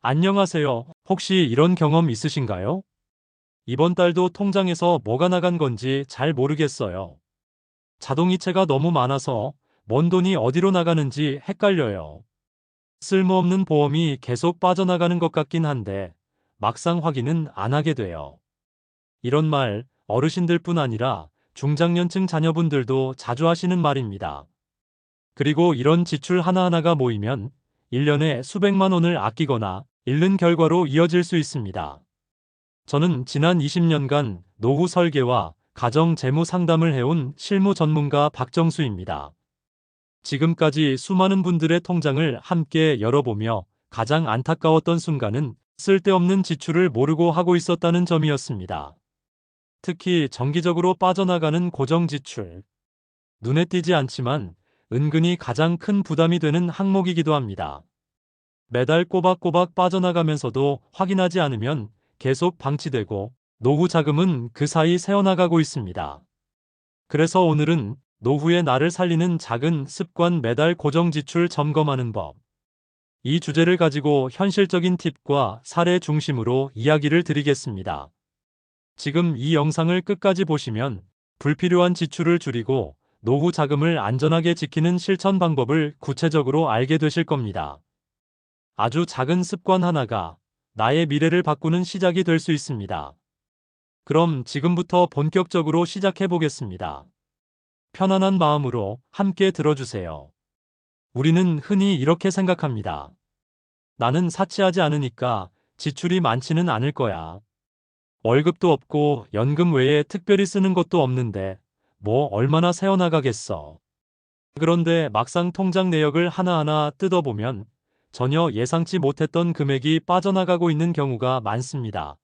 안녕하세요. 혹시 이런 경험 있으신가요? 이번 달도 통장에서 뭐가 나간 건지 잘 모르겠어요. 자동이체가 너무 많아서 뭔 돈이 어디로 나가는지 헷갈려요. 쓸모없는 보험이 계속 빠져나가는 것 같긴 한데 막상 확인은 안 하게 돼요. 이런 말 어르신들뿐 아니라 중장년층 자녀분들도 자주 하시는 말입니다. 그리고 이런 지출 하나하나가 모이면 1년에 수백만 원을 아끼거나 잃는 결과로 이어질 수 있습니다. 저는 지난 20년간 노후 설계와 가정 재무 상담을 해온 실무 전문가 박정수입니다. 지금까지 수많은 분들의 통장을 함께 열어보며 가장 안타까웠던 순간은 쓸데없는 지출을 모르고 하고 있었다는 점이었습니다. 특히 정기적으로 빠져나가는 고정 지출. 눈에 띄지 않지만 은근히 가장 큰 부담이 되는 항목이기도 합니다. 매달 꼬박꼬박 빠져나가면서도 확인하지 않으면 계속 방치되고 노후 자금은 그 사이 새어나가고 있습니다. 그래서 오늘은 노후의 나를 살리는 작은 습관 매달 고정 지출 점검하는 법. 이 주제를 가지고 현실적인 팁과 사례 중심으로 이야기를 드리겠습니다. 지금 이 영상을 끝까지 보시면 불필요한 지출을 줄이고 노후 자금을 안전하게 지키는 실천 방법을 구체적으로 알게 되실 겁니다. 아주 작은 습관 하나가 나의 미래를 바꾸는 시작이 될 수 있습니다. 그럼 지금부터 본격적으로 시작해 보겠습니다. 편안한 마음으로 함께 들어주세요. 우리는 흔히 이렇게 생각합니다. 나는 사치하지 않으니까 지출이 많지는 않을 거야. 월급도 없고 연금 외에 특별히 쓰는 것도 없는데 뭐 얼마나 새어나가겠어. 그런데 막상 통장 내역을 하나하나 뜯어보면 전혀 예상치 못했던 금액이 빠져나가고 있는 경우가 많습니다.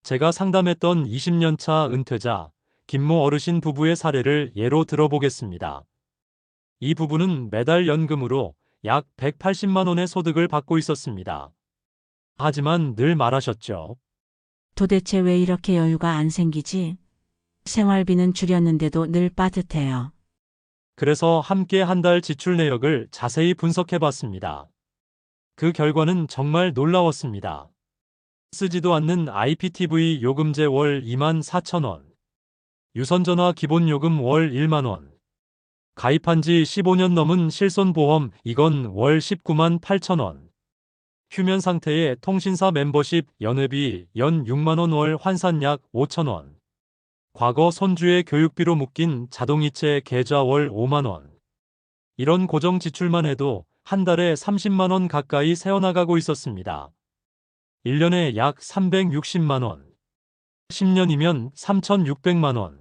제가 상담했던 20년 차 은퇴자 김모 어르신 부부의 사례를 예로 들어보겠습니다. 이 부부는 매달 연금으로 약 180만 원의 소득을 받고 있었습니다. 하지만 늘 말하셨죠. 도대체 왜 이렇게 여유가 안 생기지? 생활비는 줄였는데도 늘 빠듯해요. 그래서 함께 한 달 지출 내역을 자세히 분석해 봤습니다. 그 결과는 정말 놀라웠습니다. 쓰지도 않는 IPTV 요금제 월 2만 4천 원, 유선전화 기본요금 월 1만 원, 가입한 지 15년 넘은 실손보험 이건 월 19만 8천 원, 휴면 상태의 통신사 멤버십 연회비 연 6만 원 월 환산 약 5천 원, 과거 손주의 교육비로 묶인 자동이체 계좌 월 5만 원. 이런 고정 지출만 해도 한 달에 30만 원 가까이 새어나가고 있었습니다. 1년에 약 360만 원. 10년이면 3,600만 원.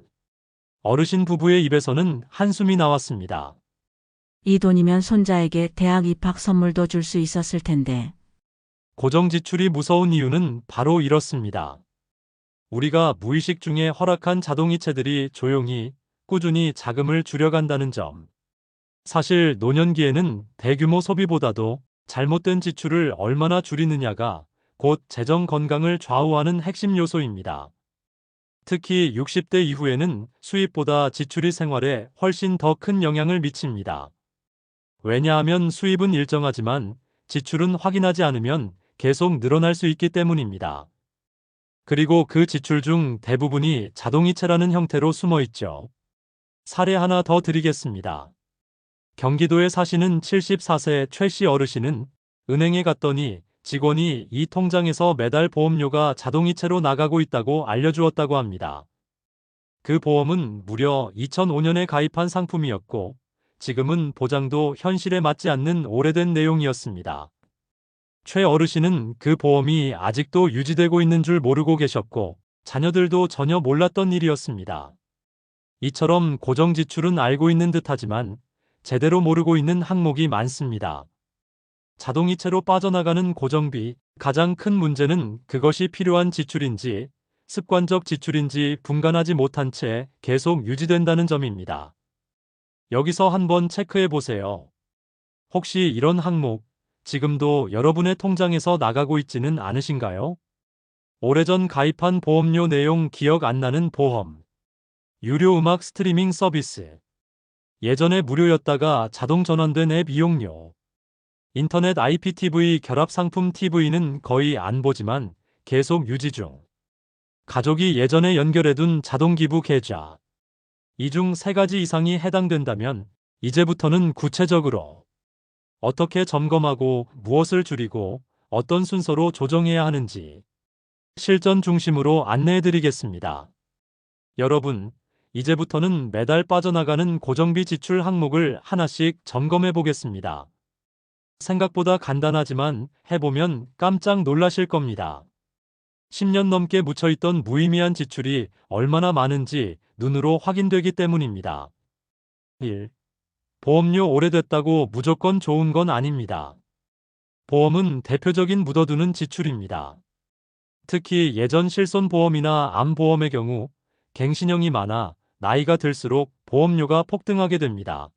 어르신 부부의 입에서는 한숨이 나왔습니다. 이 돈이면 손자에게 대학 입학 선물도 줄 수 있었을 텐데. 고정 지출이 무서운 이유는 바로 이렇습니다. 우리가 무의식 중에 허락한 자동이체들이 조용히, 꾸준히 자금을 줄여간다는 점. 사실 노년기에는 대규모 소비보다도 잘못된 지출을 얼마나 줄이느냐가 곧 재정 건강을 좌우하는 핵심 요소입니다. 특히 60대 이후에는 수입보다 지출이 생활에 훨씬 더 큰 영향을 미칩니다. 왜냐하면 수입은 일정하지만 지출은 확인하지 않으면 계속 늘어날 수 있기 때문입니다. 그리고 그 지출 중 대부분이 자동이체라는 형태로 숨어 있죠. 사례 하나 더 드리겠습니다. 경기도에 사시는 74세 최 씨 어르신은 은행에 갔더니 직원이 이 통장에서 매달 보험료가 자동이체로 나가고 있다고 알려주었다고 합니다. 그 보험은 무려 2005년에 가입한 상품이었고 지금은 보장도 현실에 맞지 않는 오래된 내용이었습니다. 최 어르신은 그 보험이 아직도 유지되고 있는 줄 모르고 계셨고 자녀들도 전혀 몰랐던 일이었습니다. 이처럼 고정 지출은 알고 있는 듯하지만 제대로 모르고 있는 항목이 많습니다. 자동이체로 빠져나가는 고정비, 가장 큰 문제는 그것이 필요한 지출인지 습관적 지출인지 분간하지 못한 채 계속 유지된다는 점입니다. 여기서 한번 체크해 보세요. 혹시 이런 항목, 지금도 여러분의 통장에서 나가고 있지는 않으신가요? 오래전 가입한 보험료 내용 기억 안 나는 보험, 유료 음악 스트리밍 서비스, 예전에 무료였다가 자동 전환된 앱 이용료, 인터넷 IPTV 결합 상품 TV는 거의 안 보지만 계속 유지 중. 가족이 예전에 연결해둔 자동기부 계좌. 이 중 세 가지 이상이 해당된다면 이제부터는 구체적으로 어떻게 점검하고 무엇을 줄이고 어떤 순서로 조정해야 하는지 실전 중심으로 안내해드리겠습니다. 여러분, 이제부터는 매달 빠져나가는 고정비 지출 항목을 하나씩 점검해 보겠습니다. 생각보다 간단하지만 해보면 깜짝 놀라실 겁니다. 10년 넘게 묻혀있던 무의미한 지출이 얼마나 많은지 눈으로 확인되기 때문입니다. 1. 보험료 오래됐다고 무조건 좋은 건 아닙니다. 보험은 대표적인 묻어두는 지출입니다. 특히 예전 실손보험이나 암보험의 경우 갱신형이 많아 나이가 들수록 보험료가 폭등하게 됩니다.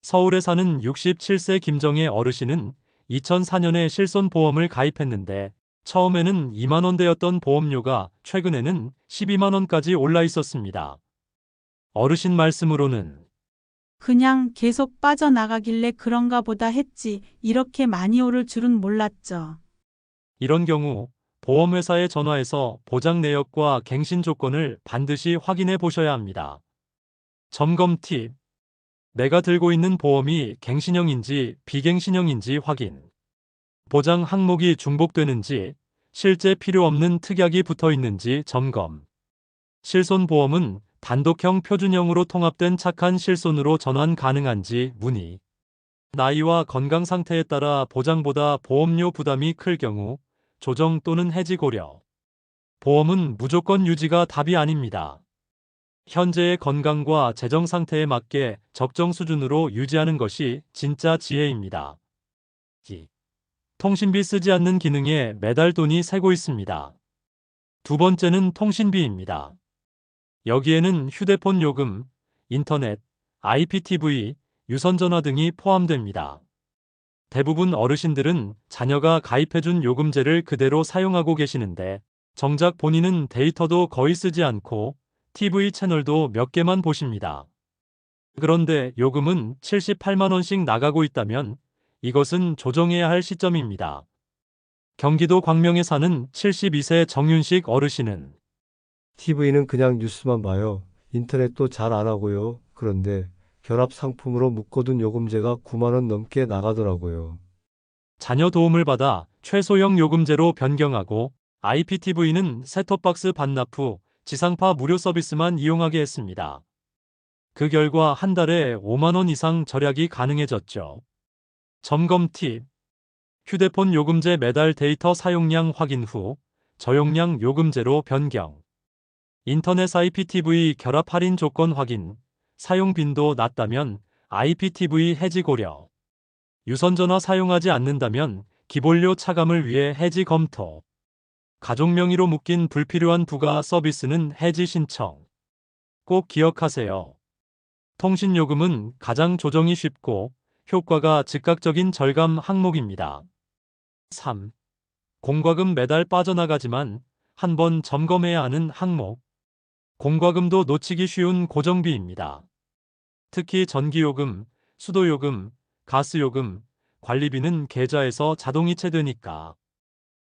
서울에 사는 67세 김정혜 어르신은 2004년에 실손보험을 가입했는데 처음에는 2만 원대였던 보험료가 최근에는 12만 원까지 올라 있었습니다. 어르신 말씀으로는 그냥 계속 빠져나가길래 그런가 보다 했지 이렇게 많이 오를 줄은 몰랐죠. 이런 경우 보험회사에 전화해서 보장 내역과 갱신 조건을 반드시 확인해 보셔야 합니다. 점검 팁. 내가 들고 있는 보험이 갱신형인지 비갱신형인지 확인. 보장 항목이 중복되는지, 실제 필요 없는 특약이 붙어 있는지 점검. 실손보험은 단독형 표준형으로 통합된 착한 실손으로 전환 가능한지 문의. 나이와 건강 상태에 따라 보장보다 보험료 부담이 클 경우 조정 또는 해지 고려. 보험은 무조건 유지가 답이 아닙니다. 현재의 건강과 재정 상태에 맞게 적정 수준으로 유지하는 것이 진짜 지혜입니다. 2. 통신비 쓰지 않는 기능에 매달 돈이 새고 있습니다. 두 번째는 통신비입니다. 여기에는 휴대폰 요금, 인터넷, IPTV, 유선전화 등이 포함됩니다. 대부분 어르신들은 자녀가 가입해준 요금제를 그대로 사용하고 계시는데 정작 본인은 데이터도 거의 쓰지 않고 TV 채널도 몇 개만 보십니다. 그런데 요금은 78만 원씩 나가고 있다면 이것은 조정해야 할 시점입니다. 경기도 광명에 사는 72세 정윤식 어르신은 TV는 그냥 뉴스만 봐요. 인터넷도 잘 안 하고요. 그런데 결합 상품으로 묶어둔 요금제가 9만 원 넘게 나가더라고요. 자녀 도움을 받아 최소형 요금제로 변경하고 IPTV는 셋톱박스 반납 후 지상파 무료 서비스만 이용하게 했습니다. 그 결과 한 달에 5만 원 이상 절약이 가능해졌죠. 점검 팁. 휴대폰 요금제 매달 데이터 사용량 확인 후 저용량 요금제로 변경. 인터넷 IPTV 결합 할인 조건 확인. 사용 빈도 낮다면 IPTV 해지 고려. 유선전화 사용하지 않는다면 기본료 차감을 위해 해지 검토. 가족 명의로 묶인 불필요한 부가 서비스는 해지 신청. 꼭 기억하세요. 통신요금은 가장 조정이 쉽고 효과가 즉각적인 절감 항목입니다. 3. 공과금 매달 빠져나가지만 한번 점검해야 하는 항목. 공과금도 놓치기 쉬운 고정비입니다. 특히 전기요금, 수도요금, 가스요금, 관리비는 계좌에서 자동이체되니까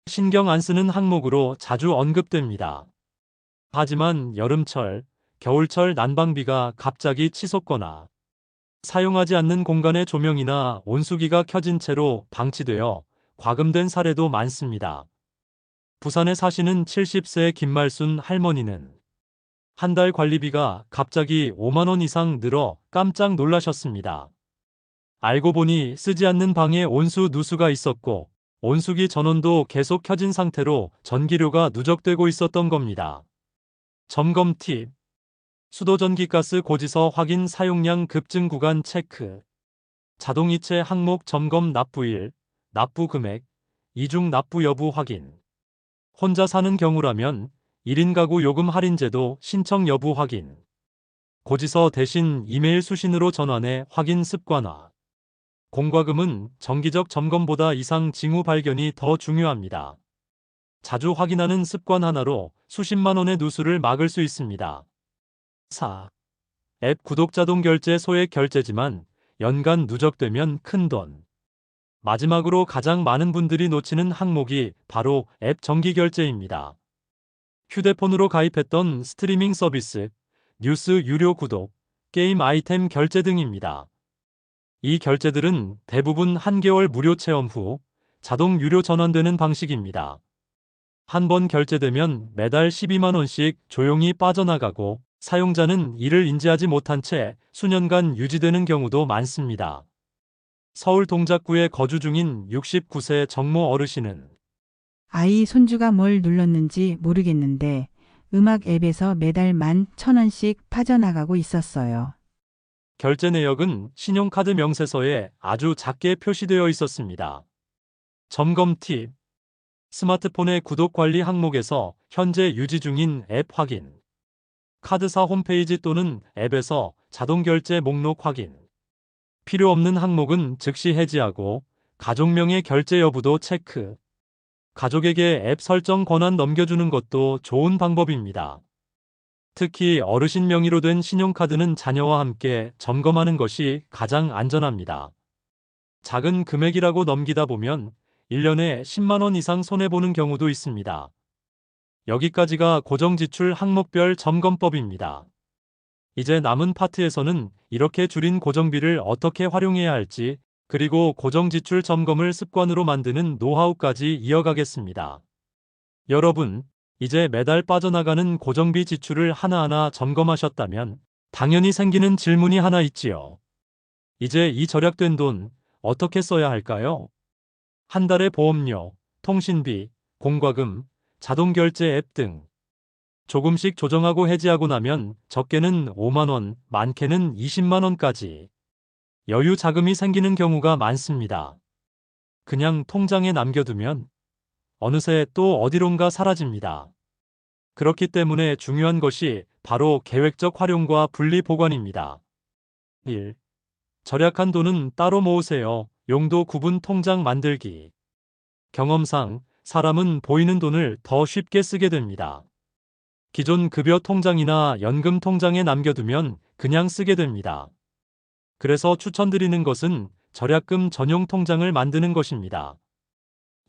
신경 안 쓰는 항목으로 자주 언급됩니다. 하지만 여름철, 겨울철 난방비가 갑자기 치솟거나 사용하지 않는 공간의 조명이나 온수기가 켜진 채로 방치되어 과금된 사례도 많습니다. 부산에 사시는 70세 김말순 할머니는 한 달 관리비가 갑자기 5만 원 이상 늘어 깜짝 놀라셨습니다. 알고 보니 쓰지 않는 방에 온수 누수가 있었고 온수기 전원도 계속 켜진 상태로 전기료가 누적되고 있었던 겁니다. 점검 팁. 수도전기가스 고지서 확인 사용량 급증 구간 체크. 자동이체 항목 점검 납부일, 납부 금액, 이중 납부 여부 확인. 혼자 사는 경우라면 1인 가구 요금 할인제도 신청 여부 확인. 고지서 대신 이메일 수신으로 전환해 확인 습관화. 공과금은 정기적 점검보다 이상 징후 발견이 더 중요합니다. 자주 확인하는 습관 하나로 수십만 원의 누수를 막을 수 있습니다. 4. 앱 구독 자동 결제 소액 결제지만 연간 누적되면 큰돈. 마지막으로 가장 많은 분들이 놓치는 항목이 바로 앱 정기 결제입니다. 휴대폰으로 가입했던 스트리밍 서비스, 뉴스 유료 구독, 게임 아이템 결제 등입니다. 이 결제들은 대부분 한 개월 무료 체험 후 자동 유료 전환되는 방식입니다. 한 번 결제되면 매달 12만 원씩 조용히 빠져나가고 사용자는 이를 인지하지 못한 채 수년간 유지되는 경우도 많습니다. 서울 동작구에 거주 중인 69세 정모 어르신은 아이 손주가 뭘 눌렀는지 모르겠는데 음악 앱에서 매달 11,000원씩 빠져나가고 있었어요. 결제 내역은 신용카드 명세서에 아주 작게 표시되어 있었습니다. 점검 팁. 스마트폰의 구독 관리 항목에서 현재 유지 중인 앱 확인. 카드사 홈페이지 또는 앱에서 자동 결제 목록 확인. 필요 없는 항목은 즉시 해지하고 가족명의 결제 여부도 체크. 가족에게 앱 설정 권한 넘겨주는 것도 좋은 방법입니다. 특히 어르신 명의로 된 신용카드는 자녀와 함께 점검하는 것이 가장 안전합니다. 작은 금액이라고 넘기다 보면 1년에 10만 원 이상 손해보는 경우도 있습니다. 여기까지가 고정지출 항목별 점검법입니다. 이제 남은 파트에서는 이렇게 줄인 고정비를 어떻게 활용해야 할지, 그리고 고정지출 점검을 습관으로 만드는 노하우까지 이어가겠습니다. 여러분, 이제 매달 빠져나가는 고정비 지출을 하나하나 점검하셨다면 당연히 생기는 질문이 하나 있지요. 이제 이 절약된 돈 어떻게 써야 할까요? 한 달에 보험료, 통신비, 공과금, 자동결제 앱 등 조금씩 조정하고 해지하고 나면 적게는 5만 원, 많게는 20만 원까지 여유 자금이 생기는 경우가 많습니다. 그냥 통장에 남겨두면 어느새 또 어디론가 사라집니다. 그렇기 때문에 중요한 것이 바로 계획적 활용과 분리 보관입니다. 1. 절약한 돈은 따로 모으세요. 용도 구분 통장 만들기. 경험상 사람은 보이는 돈을 더 쉽게 쓰게 됩니다. 기존 급여 통장이나 연금 통장에 남겨두면 그냥 쓰게 됩니다. 그래서 추천드리는 것은 절약금 전용 통장을 만드는 것입니다.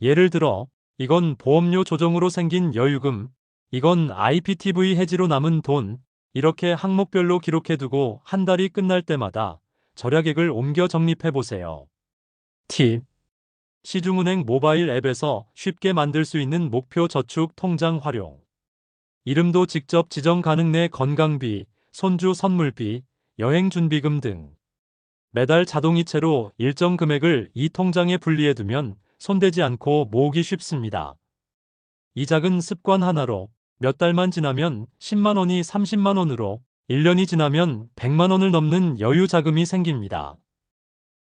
예를 들어, 이건 보험료 조정으로 생긴 여유금, 이건 IPTV 해지로 남은 돈, 이렇게 항목별로 기록해두고 한 달이 끝날 때마다 절약액을 옮겨 적립해보세요. 팁. 시중은행 모바일 앱에서 쉽게 만들 수 있는 목표 저축 통장 활용. 이름도 직접 지정 가능. 내 건강비, 손주 선물비, 여행 준비금 등. 매달 자동이체로 일정 금액을 이 통장에 분리해두면 손대지 않고 모으기 쉽습니다. 이 작은 습관 하나로 몇 달만 지나면 10만 원이 30만 원으로, 1년이 지나면 100만 원을 넘는 여유 자금이 생깁니다.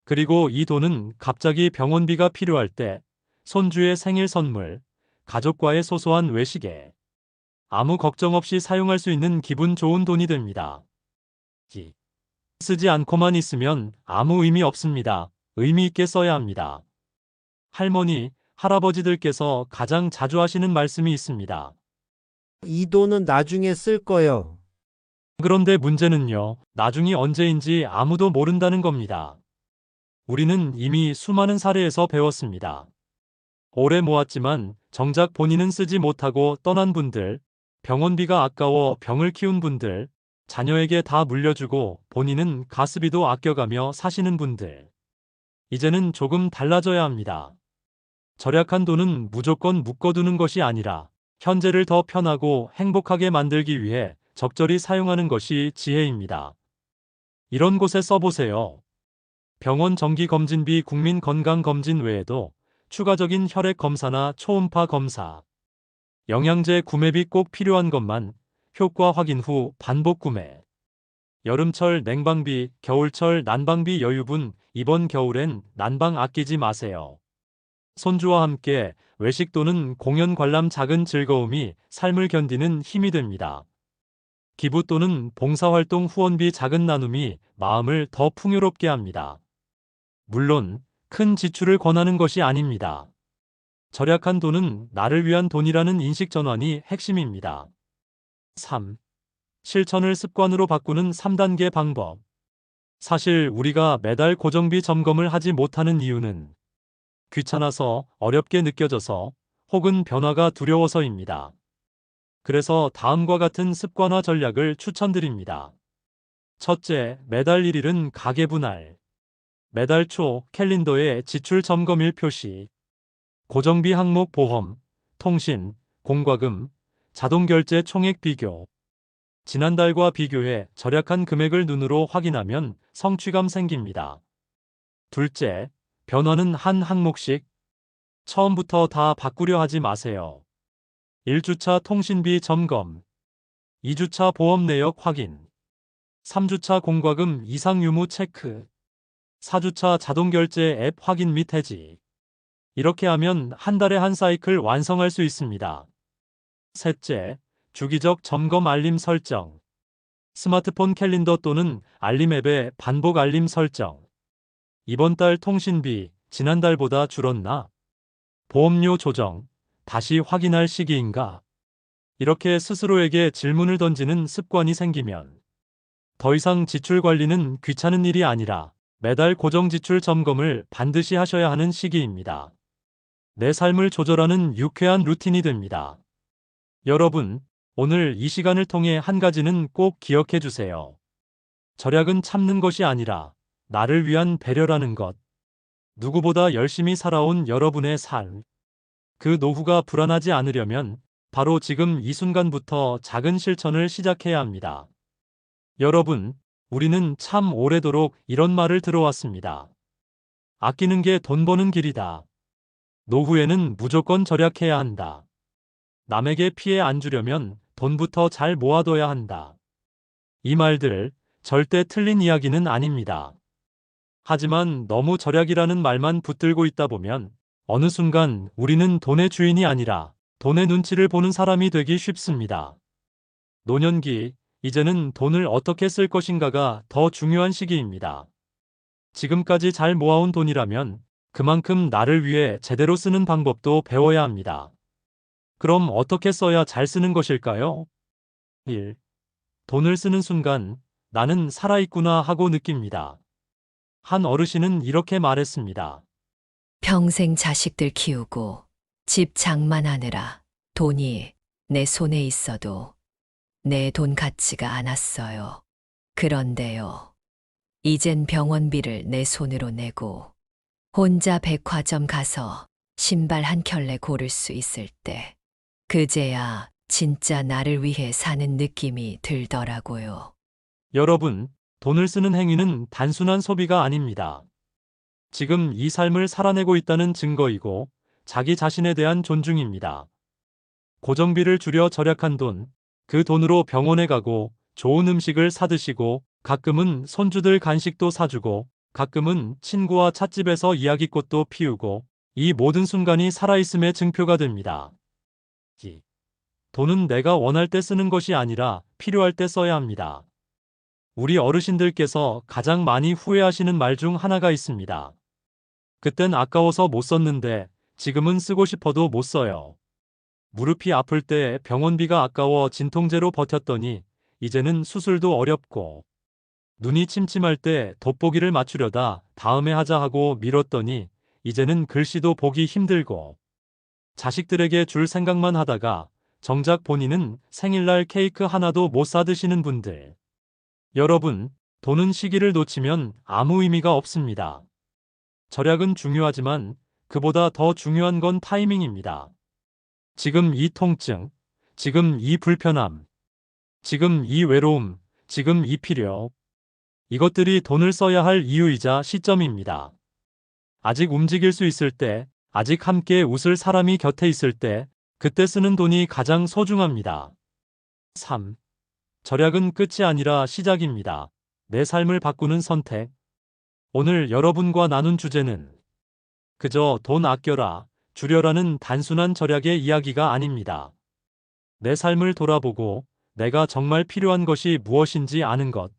그리고 이 돈은 갑자기 병원비가 필요할 때, 손주의 생일 선물, 가족과의 소소한 외식에 아무 걱정 없이 사용할 수 있는 기분 좋은 돈이 됩니다. 쓰지 않고만 있으면 아무 의미 없습니다. 의미 있게 써야 합니다. 할머니, 할아버지들께서 가장 자주 하시는 말씀이 있습니다. 이 돈은 나중에 쓸 거요. 그런데 문제는요, 나중이 언제인지 아무도 모른다는 겁니다. 우리는 이미 수많은 사례에서 배웠습니다. 오래 모았지만 정작 본인은 쓰지 못하고 떠난 분들, 병원비가 아까워 병을 키운 분들, 자녀에게 다 물려주고 본인은 가스비도 아껴가며 사시는 분들. 이제는 조금 달라져야 합니다. 절약한 돈은 무조건 묶어두는 것이 아니라 현재를 더 편하고 행복하게 만들기 위해 적절히 사용하는 것이 지혜입니다. 이런 곳에 써보세요. 병원 정기검진비, 국민건강검진 외에도 추가적인 혈액 검사나 초음파 검사, 영양제 구매비 꼭 필요한 것만 효과 확인 후 반복 구매. 여름철 냉방비, 겨울철 난방비 여유분, 이번 겨울엔 난방 아끼지 마세요. 손주와 함께 외식 또는 공연 관람, 작은 즐거움이 삶을 견디는 힘이 됩니다. 기부 또는 봉사활동 후원비, 작은 나눔이 마음을 더 풍요롭게 합니다. 물론 큰 지출을 권하는 것이 아닙니다. 절약한 돈은 나를 위한 돈이라는 인식 전환이 핵심입니다. 3. 실천을 습관으로 바꾸는 3단계 방법. 사실 우리가 매달 고정비 점검을 하지 못하는 이유는 귀찮아서, 어렵게 느껴져서, 혹은 변화가 두려워서입니다. 그래서 다음과 같은 습관화 전략을 추천드립니다. 첫째, 매달 1일은 가계 분할. 매달 초 캘린더에 지출 점검일 표시. 고정비 항목 보험, 통신, 공과금, 자동결제 총액 비교. 지난달과 비교해 절약한 금액을 눈으로 확인하면 성취감 생깁니다. 둘째, 변화는 한 항목씩. 처음부터 다 바꾸려 하지 마세요. 1주차 통신비 점검, 2주차 보험 내역 확인, 3주차 공과금 이상 유무 체크, 4주차 자동결제 앱 확인 및 해지. 이렇게 하면 한 달에 한 사이클 완성할 수 있습니다. 셋째, 주기적 점검 알림 설정. 스마트폰 캘린더 또는 알림 앱에 반복 알림 설정. 이번 달 통신비, 지난달보다 줄었나? 보험료 조정, 다시 확인할 시기인가? 이렇게 스스로에게 질문을 던지는 습관이 생기면 더 이상 지출 관리는 귀찮은 일이 아니라 매달 고정 지출 점검을 반드시 하셔야 하는 시기입니다. 내 삶을 조절하는 유쾌한 루틴이 됩니다. 여러분, 오늘 이 시간을 통해 한 가지는 꼭 기억해 주세요. 절약은 참는 것이 아니라 나를 위한 배려라는 것. 누구보다 열심히 살아온 여러분의 삶. 그 노후가 불안하지 않으려면 바로 지금 이 순간부터 작은 실천을 시작해야 합니다. 여러분, 우리는 참 오래도록 이런 말을 들어왔습니다. 아끼는 게 돈 버는 길이다. 노후에는 무조건 절약해야 한다. 남에게 피해 안 주려면 돈부터 잘 모아둬야 한다. 이 말들 절대 틀린 이야기는 아닙니다. 하지만 너무 절약이라는 말만 붙들고 있다 보면 어느 순간 우리는 돈의 주인이 아니라 돈의 눈치를 보는 사람이 되기 쉽습니다. 노년기, 이제는 돈을 어떻게 쓸 것인가가 더 중요한 시기입니다. 지금까지 잘 모아온 돈이라면 그만큼 나를 위해 제대로 쓰는 방법도 배워야 합니다. 그럼 어떻게 써야 잘 쓰는 것일까요? 1. 돈을 쓰는 순간 나는 살아있구나 하고 느낍니다. 한 어르신은 이렇게 말했습니다. 평생 자식들 키우고 집 장만하느라 돈이 내 손에 있어도 내 돈 같지가 않았어요. 그런데요, 이젠 병원비를 내 손으로 내고 혼자 백화점 가서 신발 한 켤레 고를 수 있을 때 그제야 진짜 나를 위해 사는 느낌이 들더라고요. 여러분, 돈을 쓰는 행위는 단순한 소비가 아닙니다. 지금 이 삶을 살아내고 있다는 증거이고 자기 자신에 대한 존중입니다. 고정비를 줄여 절약한 돈, 그 돈으로 병원에 가고 좋은 음식을 사드시고 가끔은 손주들 간식도 사주고 가끔은 친구와 찻집에서 이야기꽃도 피우고 이 모든 순간이 살아있음의 증표가 됩니다. 돈은 내가 원할 때 쓰는 것이 아니라 필요할 때 써야 합니다. 우리 어르신들께서 가장 많이 후회하시는 말 중 하나가 있습니다. 그땐 아까워서 못 썼는데 지금은 쓰고 싶어도 못 써요. 무릎이 아플 때 병원비가 아까워 진통제로 버텼더니 이제는 수술도 어렵고 눈이 침침할 때 돋보기를 맞추려다 다음에 하자 하고 미뤘더니 이제는 글씨도 보기 힘들고 자식들에게 줄 생각만 하다가 정작 본인은 생일날 케이크 하나도 못 사드시는 분들. 여러분, 돈은 시기를 놓치면 아무 의미가 없습니다. 절약은 중요하지만 그보다 더 중요한 건 타이밍입니다. 지금 이 통증, 지금 이 불편함, 지금 이 외로움, 지금 이 필요. 이것들이 돈을 써야 할 이유이자 시점입니다. 아직 움직일 수 있을 때, 아직 함께 웃을 사람이 곁에 있을 때, 그때 쓰는 돈이 가장 소중합니다. 3. 절약은 끝이 아니라 시작입니다. 내 삶을 바꾸는 선택. 오늘 여러분과 나눈 주제는 그저 돈 아껴라, 줄여라는 단순한 절약의 이야기가 아닙니다. 내 삶을 돌아보고 내가 정말 필요한 것이 무엇인지 아는 것.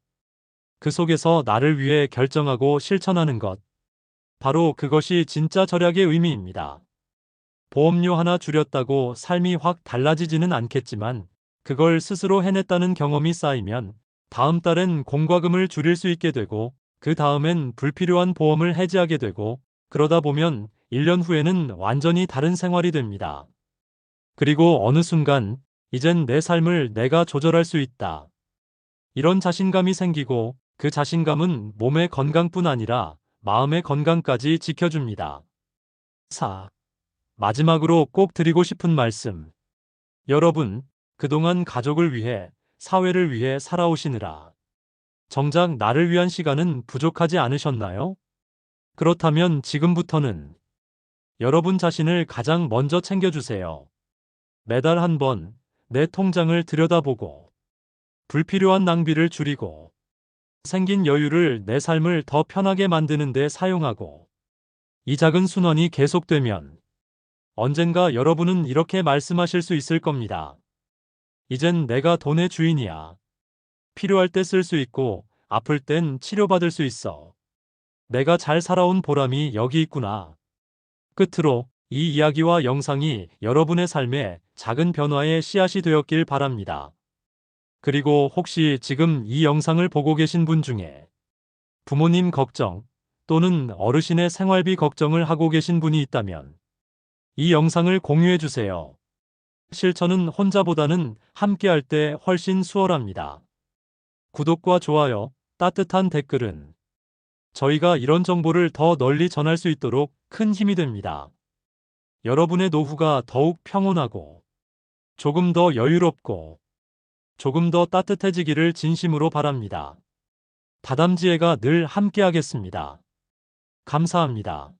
그 속에서 나를 위해 결정하고 실천하는 것. 바로 그것이 진짜 절약의 의미입니다. 보험료 하나 줄였다고 삶이 확 달라지지는 않겠지만 그걸 스스로 해냈다는 경험이 쌓이면 다음 달엔 공과금을 줄일 수 있게 되고 그 다음엔 불필요한 보험을 해지하게 되고 그러다 보면 1년 후에는 완전히 다른 생활이 됩니다. 그리고 어느 순간 이젠 내 삶을 내가 조절할 수 있다. 이런 자신감이 생기고 그 자신감은 몸의 건강뿐 아니라 마음의 건강까지 지켜줍니다. 4. 마지막으로 꼭 드리고 싶은 말씀. 여러분, 그동안 가족을 위해, 사회를 위해 살아오시느라 정작 나를 위한 시간은 부족하지 않으셨나요? 그렇다면 지금부터는 여러분 자신을 가장 먼저 챙겨주세요. 매달 한 번 내 통장을 들여다보고 불필요한 낭비를 줄이고 생긴 여유를 내 삶을 더 편하게 만드는 데 사용하고 이 작은 순환이 계속되면 언젠가 여러분은 이렇게 말씀하실 수 있을 겁니다. 이젠 내가 돈의 주인이야. 필요할 때 쓸 수 있고 아플 땐 치료받을 수 있어. 내가 잘 살아온 보람이 여기 있구나. 끝으로 이 이야기와 영상이 여러분의 삶에 작은 변화의 씨앗이 되었길 바랍니다. 그리고 혹시 지금 이 영상을 보고 계신 분 중에 부모님 걱정 또는 어르신의 생활비 걱정을 하고 계신 분이 있다면 이 영상을 공유해 주세요. 실천은 혼자보다는 함께할 때 훨씬 수월합니다. 구독과 좋아요, 따뜻한 댓글은 저희가 이런 정보를 더 널리 전할 수 있도록 큰 힘이 됩니다. 여러분의 노후가 더욱 평온하고 조금 더 여유롭고 조금 더 따뜻해지기를 진심으로 바랍니다. 다담지혜가 늘 함께하겠습니다. 감사합니다.